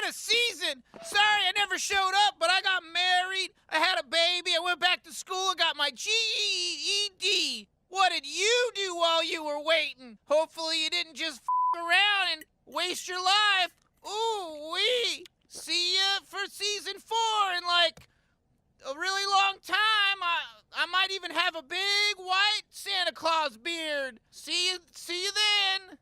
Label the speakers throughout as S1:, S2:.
S1: a season. Sorry I never showed up, but I got married, I had a baby, I went back to school, I got my GED. What did you do while you were waiting? Hopefully you didn't just around and waste your life. Ooh wee. See ya for season 4 in like a really long time. I might even have a big white Santa Claus beard. See you then.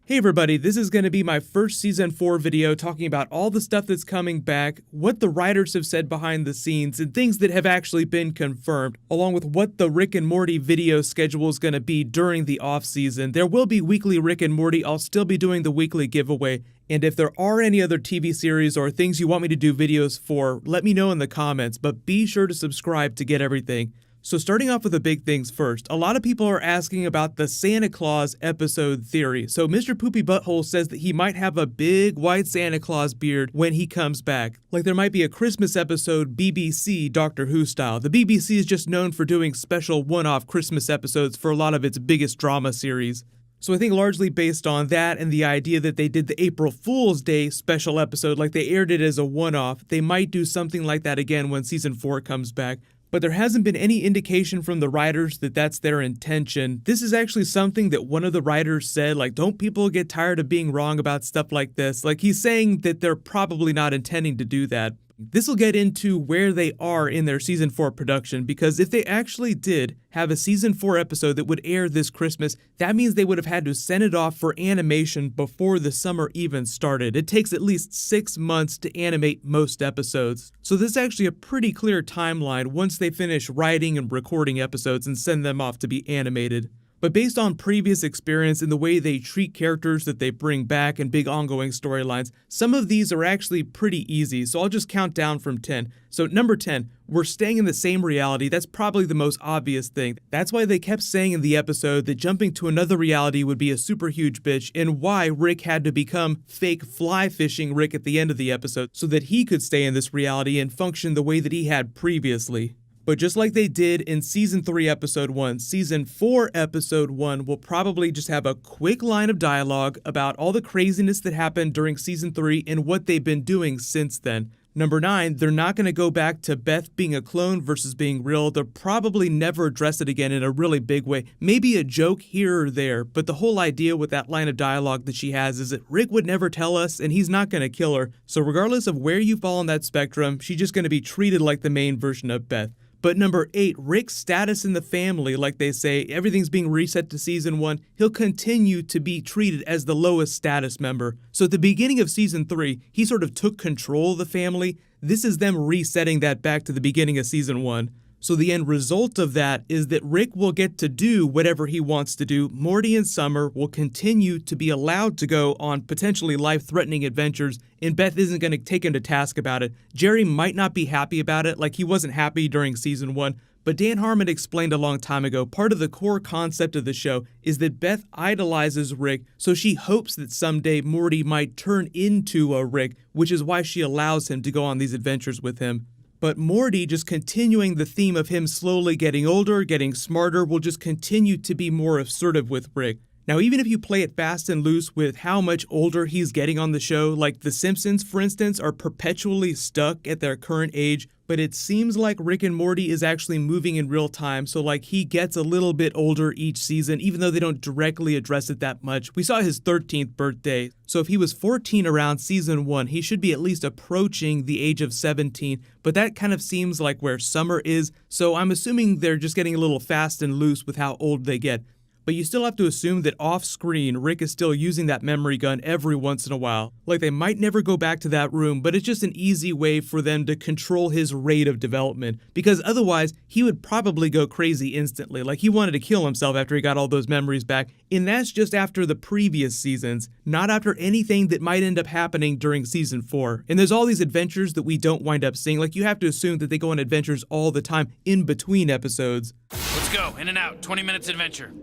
S2: Hey everybody, this is going to be my first season 4 video talking about all the stuff that's coming back, what the writers have said behind the scenes, and things that have actually been confirmed, along with what the Rick and Morty video schedule is going to be during the off season. There will be weekly Rick and Morty, I'll still be doing the weekly giveaway, and if there are any other TV series or things you want me to do videos for, let me know in the comments, but be sure to subscribe to get everything. So starting off with the big things first, a lot of people are asking about the Santa Claus episode theory. So Mr. Poopy Butthole says that he might have a big white Santa Claus beard when he comes back. Like there might be a Christmas episode BBC Doctor Who style. The BBC is just known for doing special one-off Christmas episodes for a lot of its biggest drama series. So I think largely based on that and the idea that they did the April Fool's Day special episode, like they aired it as a one-off, they might do something like that again when season 4 comes back. But there hasn't been any indication from the writers that that's their intention. This is actually something that one of the writers said, like, don't people get tired of being wrong about stuff like this? Like, he's saying that they're probably not intending to do that. This will get into where they are in their season 4 production, because if they actually did have a season 4 episode that would air this Christmas, that means they would have had to send it off for animation before the summer even started. It takes at least 6 months to animate most episodes. So this is actually a pretty clear timeline once they finish writing and recording episodes and send them off to be animated. But based on previous experience and the way they treat characters that they bring back and big ongoing storylines, some of these are actually pretty easy, so I'll just count down from 10. So number 10, we're staying in the same reality. That's probably the most obvious thing. That's why they kept saying in the episode that jumping to another reality would be a super huge bitch, and why Rick had to become fake fly fishing Rick at the end of the episode so that he could stay in this reality and function the way that he had previously. But just like they did in Season 3, Episode 1, Season 4, Episode 1 will probably just have a quick line of dialogue about all the craziness that happened during Season 3 and what they've been doing since then. Number 9, they're not going to go back to Beth being a clone versus being real. They'll probably never address it again in a really big way. Maybe a joke here or there, but the whole idea with that line of dialogue that she has is that Rick would never tell us and he's not going to kill her. So regardless of where you fall on that spectrum, she's just going to be treated like the main version of Beth. But number 8, Rick's status in the family, like they say, everything's being reset to Season 1, he'll continue to be treated as the lowest status member. So at the beginning of Season 3, he sort of took control of the family. This is them resetting that back to the beginning of Season 1. So the end result of that is that Rick will get to do whatever he wants to do. Morty and Summer will continue to be allowed to go on potentially life-threatening adventures, and Beth isn't going to take him to task about it. Jerry might not be happy about it, like he wasn't happy during Season 1, but Dan Harmon explained a long time ago, part of the core concept of the show is that Beth idolizes Rick, so she hopes that someday Morty might turn into a Rick, which is why she allows him to go on these adventures with him. But Morty, just continuing the theme of him slowly getting older, getting smarter, will just continue to be more assertive with Rick. Now, even if you play it fast and loose with how much older he's getting on the show, like The Simpsons, for instance, are perpetually stuck at their current age, but it seems like Rick and Morty is actually moving in real time, so like he gets a little bit older each season, even though they don't directly address it that much. We saw his 13th birthday, so if he was 14 around Season 1, he should be at least approaching the age of 17, but that kind of seems like where Summer is, so I'm assuming they're just getting a little fast and loose with how old they get. But you still have to assume that off-screen, Rick is still using that memory gun every once in a while. Like they might never go back to that room, but it's just an easy way for them to control his rate of development. Because otherwise, he would probably go crazy instantly. Like he wanted to kill himself after he got all those memories back. And that's just after the previous seasons, not after anything that might end up happening during Season 4. And there's all these adventures that we don't wind up seeing. Like you have to assume that they go on adventures all the time in between episodes.
S1: Let's go, in and out, 20 minutes adventure.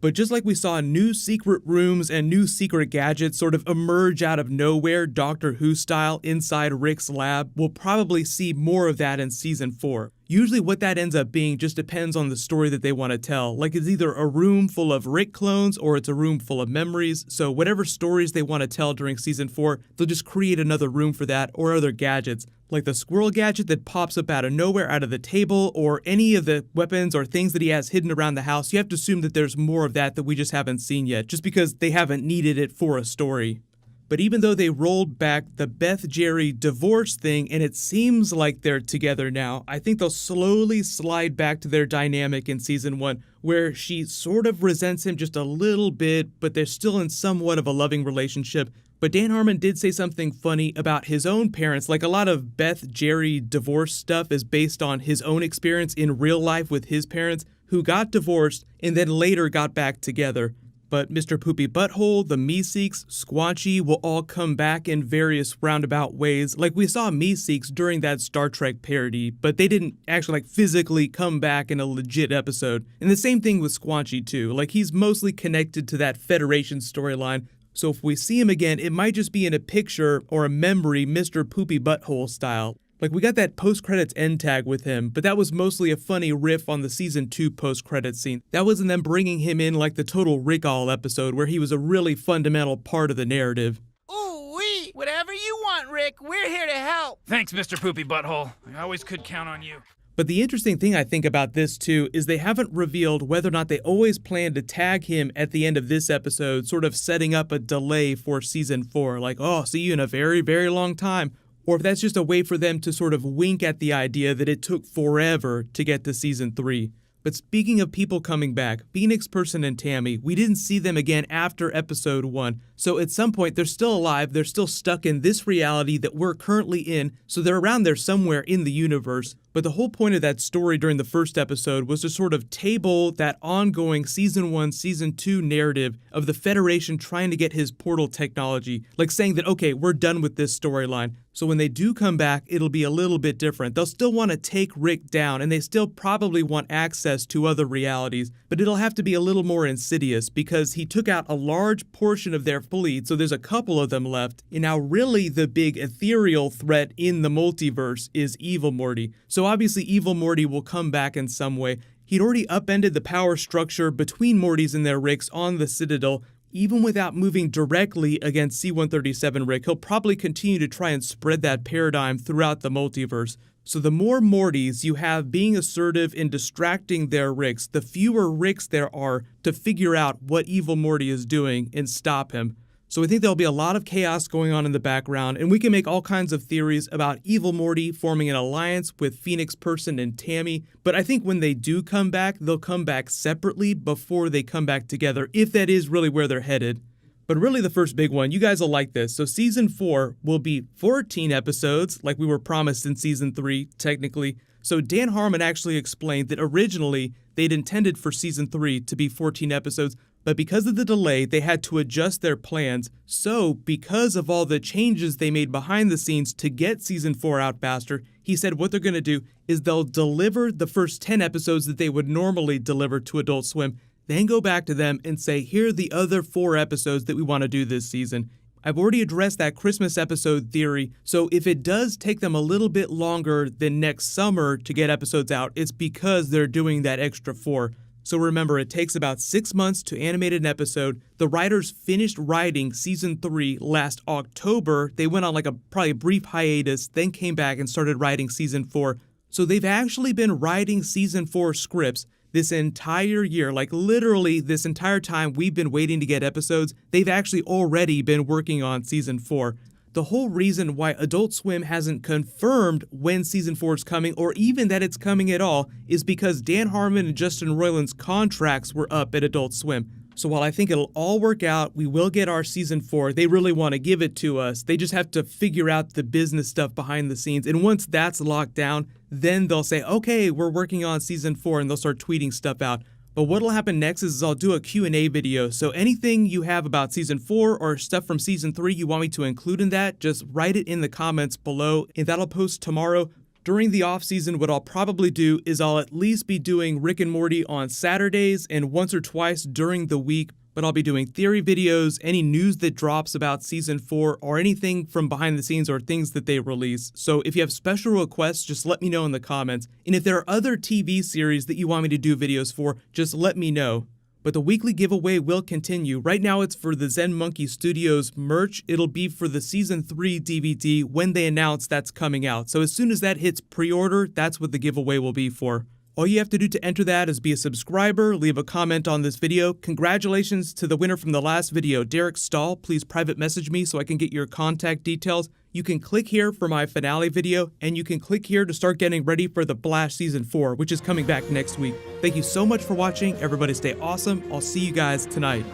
S2: But just like we saw new secret rooms and new secret gadgets sort of emerge out of nowhere, Doctor Who style, inside Rick's lab, we'll probably see more of that in Season 4. Usually what that ends up being just depends on the story that they want to tell. Like it's either a room full of Rick clones or it's a room full of memories. So whatever stories they want to tell during season 4, they'll just create another room for that or other gadgets. Like the squirrel gadget that pops up out of nowhere out of the table, or any of the weapons or things that he has hidden around the house. You have to assume that there's more of that we just haven't seen yet, just because they haven't needed it for a story. But even though they rolled back the Beth-Jerry divorce thing and it seems like they're together now, I think they'll slowly slide back to their dynamic in season 1, where she sort of resents him just a little bit, but they're still in somewhat of a loving relationship. But Dan Harmon did say something funny about his own parents. Like a lot of Beth-Jerry divorce stuff is based on his own experience in real life with his parents, who got divorced and then later got back together. But Mr. Poopy Butthole, the Meeseeks, Squanchy will all come back in various roundabout ways. Like we saw Meeseeks during that Star Trek parody, but they didn't actually physically come back in a legit episode. And the same thing with Squanchy too. Like he's mostly connected to that Federation storyline. So if we see him again, it might just be in a picture or a memory, Mr. Poopy Butthole style. Like we got that post-credits end tag with him, but that was mostly a funny riff on the season 2 post-credits scene. That wasn't them bringing him in like the Total Recall episode where he was a really fundamental part of the narrative.
S1: Ooh-wee! Whatever you want, Rick, we're here to help.
S3: Thanks, Mr. Poopy Butthole. I always could count on you.
S2: But the interesting thing I think about this too is they haven't revealed whether or not they always plan to tag him at the end of this episode, sort of setting up a delay for season 4. Like, oh, see you in a very, very long time. Or if that's just a way for them to sort of wink at the idea that it took forever to get to season 3. But speaking of people coming back, Phoenix Person and Tammy, we didn't see them again after episode 1. So at some point, they're still alive, they're still stuck in this reality that we're currently in, so they're around there somewhere in the universe. But the whole point of that story during the first episode was to sort of table that ongoing season 1, season 2 narrative of the Federation trying to get his portal technology, like saying that, okay, we're done with this storyline. So when they do come back, it'll be a little bit different. They'll still want to take Rick down, and they still probably want access to other realities, but it'll have to be a little more insidious because he took out a large portion of their fleet, so there's a couple of them left, and now really the big ethereal threat in the multiverse is Evil Morty. So obviously Evil Morty will come back in some way. He'd already upended the power structure between Mortys and their Ricks on the Citadel. Even without moving directly against C-137 Rick, he'll probably continue to try and spread that paradigm throughout the multiverse. So the more Mortys you have being assertive in distracting their Ricks, the fewer Ricks there are to figure out what Evil Morty is doing and stop him. So I think there'll be a lot of chaos going on in the background, and we can make all kinds of theories about Evil Morty forming an alliance with Phoenix Person and Tammy, but I think when they do come back, they'll come back separately before they come back together, if that is really where they're headed. But really the first big one, you guys will like this. So season 4 will be 14 episodes, like we were promised in season 3, technically. So Dan Harmon actually explained that originally they'd intended for season 3 to be 14 episodes, but because of the delay, they had to adjust their plans. So, because of all the changes they made behind the scenes to get season 4 out faster, he said what they're going to do is they'll deliver the first 10 episodes that they would normally deliver to Adult Swim, then go back to them and say, here are the other 4 episodes that we want to do this season. I've already addressed that Christmas episode theory, so if it does take them a little bit longer than next summer to get episodes out, it's because they're doing that extra 4. So remember, it takes about 6 months to animate an episode. The writers finished writing season 3 last October. They went on like a probably brief hiatus, then came back and started writing season 4. So they've actually been writing season 4 scripts this entire year, like literally this entire time we've been waiting to get episodes. They've actually already been working on season 4. The whole reason why Adult Swim hasn't confirmed when season 4 is coming, or even that it's coming at all, is because Dan Harmon and Justin Roiland's contracts were up at Adult Swim. So while I think it'll all work out, we will get our season 4. They really want to give it to us. They just have to figure out the business stuff behind the scenes. And once that's locked down, then they'll say, okay, we're working on season 4, and they'll start tweeting stuff out. But what'll happen next is I'll do a Q&A video, so anything you have about Season 4 or stuff from Season 3 you want me to include in that, just write it in the comments below, and that'll post tomorrow. During the off-season, what I'll probably do is I'll at least be doing Rick and Morty on Saturdays and once or twice during the week, but I'll be doing theory videos, any news that drops about season 4, or anything from behind the scenes or things that they release. So if you have special requests, just let me know in the comments. And if there are other TV series that you want me to do videos for, just let me know. But the weekly giveaway will continue. Right now it's for the Zen Monkey Studios merch. It'll be for the season 3 DVD when they announce that's coming out. So as soon as that hits pre-order, that's what the giveaway will be for. All you have to do to enter that is be a subscriber, leave a comment on this video. Congratulations to the winner from the last video, Derek Stahl. Please private message me so I can get your contact details. You can click here for my finale video, and you can click here to start getting ready for the Blast Season 4, which is coming back next week. Thank you so much for watching. Everybody stay awesome. I'll see you guys tonight.